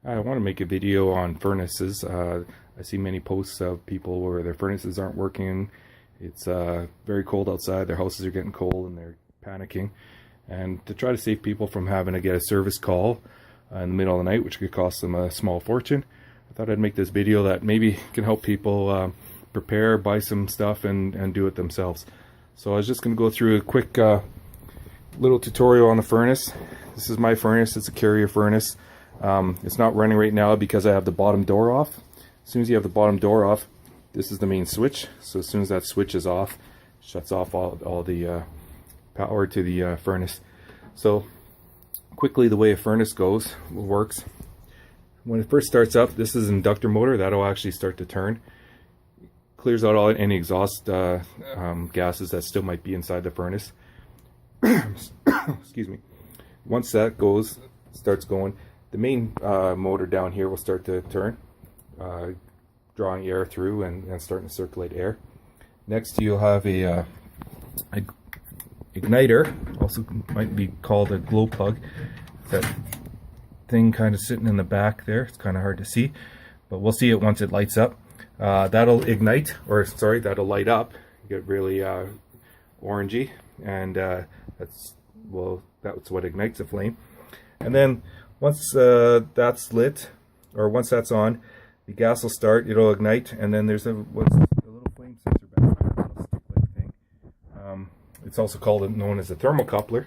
I want to make a video on furnaces. I see many posts of people where their furnaces aren't working. It's very cold outside, their houses are getting cold and they're panicking. And to try to save people from having to get a service call in the middle of the night, which could cost them a small fortune, I thought I'd make this video that maybe can help people prepare, buy some stuff, and do it themselves. So I was just going to go through a quick little tutorial on the furnace. This is my furnace. It's a Carrier furnace. It's not running right now because I have the bottom door off. As soon as you have the bottom door off, this is the main switch. So as soon as that switch is off, it shuts off all the power to the furnace. So quickly, the way a furnace works. When it first starts up, this is an inductor motor. That'll actually start to turn. Clears out any exhaust gases that still might be inside the furnace. Excuse me. Once that starts going, the main motor down here will start to turn, drawing air through and starting to circulate air. Next, you'll have a igniter, also might be called a glow plug. That thing kind of sitting in the back there. It's kind of hard to see, but we'll see it once it lights up. That'll ignite, or sorry, that'll light up, get really orangey, and that's what ignites a flame. And then once that's lit, or once that's on, the gas will start, it'll ignite, and then there's a little flame sensor back there, a little stick-like thing. It's also known as a thermocoupler.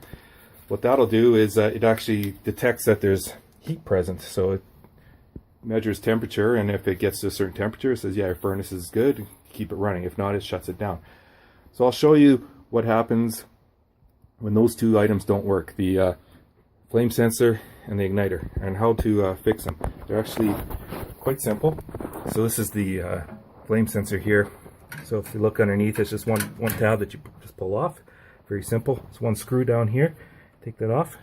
What that'll do is it actually detects that there's heat present, so it measures temperature, and if it gets to a certain temperature, it says, yeah, your furnace is good, keep it running. If not, it shuts it down. So I'll show you what happens when those two items don't work, the flame sensor and the igniter, and how to fix them. They're actually quite simple. So this is the flame sensor here. So if you look underneath, it's just one tab that you just pull off. Very simple. It's one screw down here. Take that off,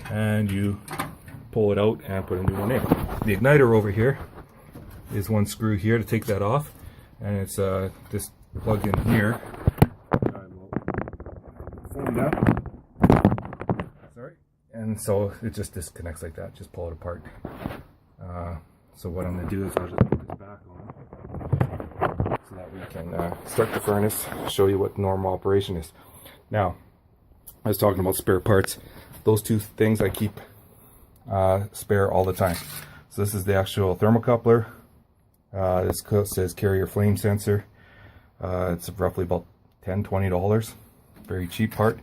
and you pull it out and put a new one in. The igniter over here is one screw here to take that off, and it's this plug in here. I will fold it up. Sorry. And so it just disconnects like that. Just pull it apart. So what I'm going to do is I'll just put this back on so that we can start the furnace, show you what normal operation is. Now, I was talking about spare parts. Those two things I keep spare all the time. So this is the actual thermocoupler. This says Carrier flame sensor. It's roughly about $10–20. Very cheap part.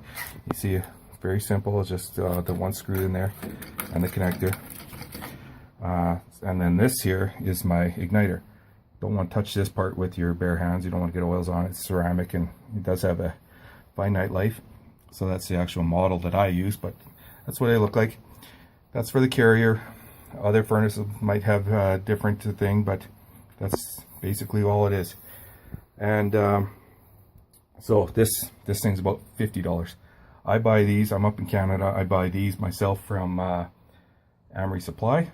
You see, it's very simple. It's just the one screw in there and the connector. And then this here is my igniter. Don't want to touch this part with your bare hands. You don't want to get oils on it. It's ceramic and it does have a finite life. So that's the actual model that I use, but that's what they look like. That's for the Carrier. Other furnaces might have a different thing, but that's basically all it is. And so this thing's about $50. I buy these. I'm up in Canada. I buy these myself from Amory Supply.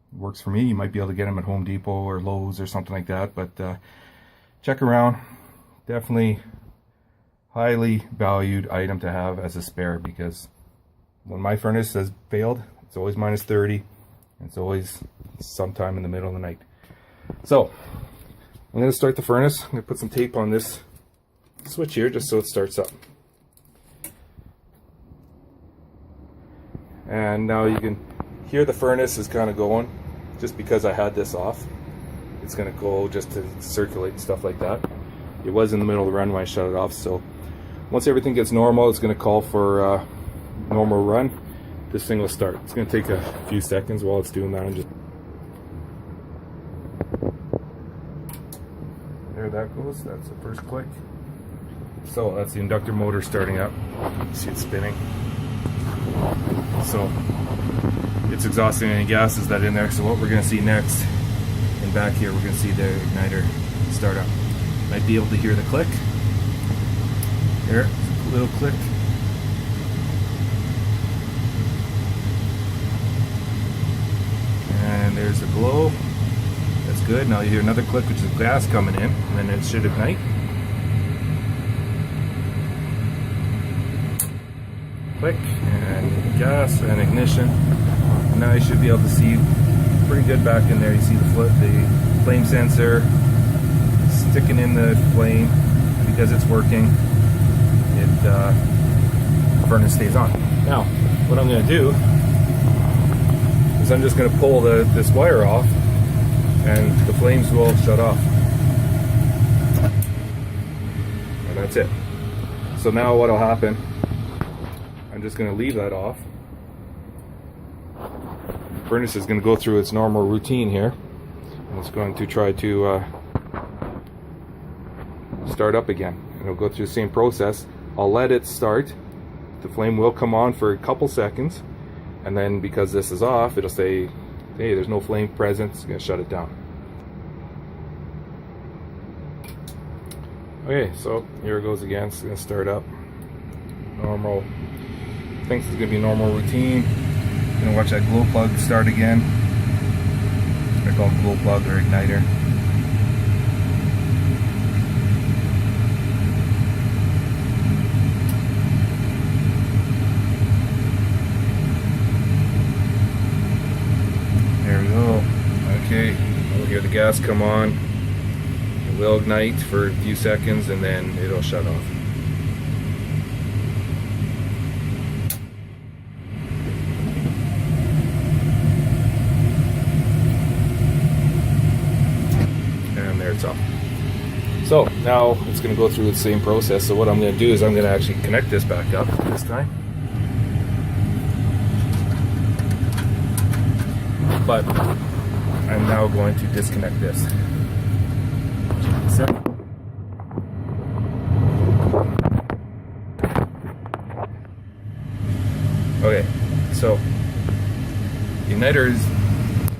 It works for me. You might be able to get them at Home Depot or Lowe's or something like that, but check around. Definitely highly valued item to have as a spare, because when my furnace has failed, it's always -30, and it's always sometime in the middle of the night. So I'm going to start the furnace. I'm going to put some tape on this switch here just so it starts up. And now you can hear the furnace is kind of going, just because I had this off. It's going to go just to circulate and stuff like that. It was in the middle of the run when I shut it off, so once everything gets normal, it's going to call for normal run. This thing will start. It's going to take a few seconds while it's doing that. And just there that goes. That's the first click. So that's the inductor motor starting up. You see it spinning. So it's exhausting any gases that are in there. So what we're going to see next, and back here, we're going to see the igniter start up. Might be able to hear the click. There, a little click. And there's the glow. That's good. Now you hear another click, which is gas coming in, and then it should ignite. Click, and gas and ignition. now you should be able to see pretty good back in there. You see the flame sensor sticking in the flame. Because it's working, the furnace stays on. Now, what I'm going to do is I'm just going to pull this wire off, and the flames will shut off. And that's it. So now what will happen, I'm just going to leave that off. The furnace is going to go through its normal routine here, and it's going to try to start up again. It'll go through the same process. I'll let it start. The flame will come on for a couple seconds, and then because this is off, it'll say, hey, there's no flame present. It's going to shut it down. Okay, so here it goes again. It's going to start up. Normal. I think it's going to be normal routine. Going to watch that glow plug start again. I call it glow plug or igniter. There we go. Okay, we'll hear the gas come on. It will ignite for a few seconds and then it'll shut off. And there it's off. So now it's going to go through the same process. So what I'm going to do is I'm going to actually connect this back up this time. But I'm now going to disconnect this. Okay, so the igniter is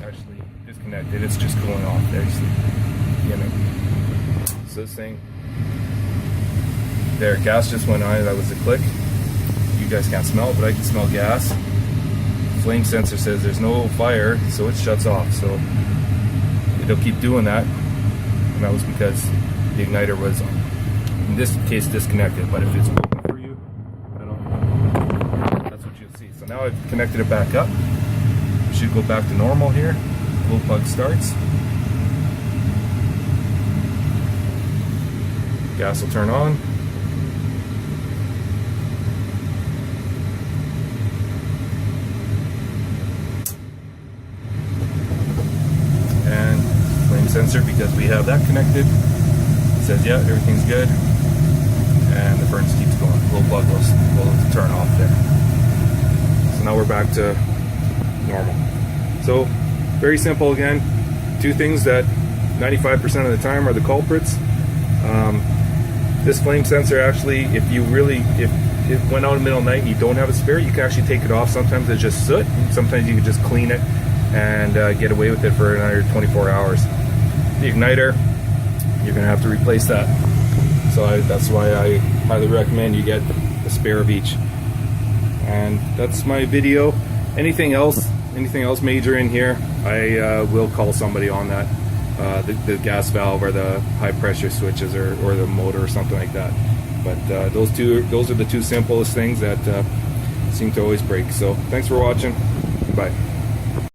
actually disconnected. It's just going off there. You see, so this thing there, gas just went on. That was a click. You guys can't smell it, but I can smell gas. Flame sensor says there's no fire, so it shuts off. So it'll keep doing that, and that was because the igniter was, in this case, disconnected. But if it's open for you, that's what you'll see. So now I've connected it back up. It should go back to normal here. Glow plug starts. Gas will turn on. Sensor, because we have that connected, it says yeah, everything's good, and the furnace keeps going. Glow plug will turn off there. So now we're back to normal. So very simple. Again, two things that 95% of the time are the culprits. This flame sensor, actually, if it went out in the middle of the night and you don't have a spare, you can actually take it off. Sometimes it's just soot, sometimes you can just clean it and get away with it for another 24 hours. The igniter, you're going to have to replace that. So that's why I highly recommend you get a spare of each. And that's my video. Anything else major in here, I will call somebody on that. The gas valve or the high pressure switches or the motor or something like that. But those are the two simplest things that seem to always break. So thanks for watching. Bye.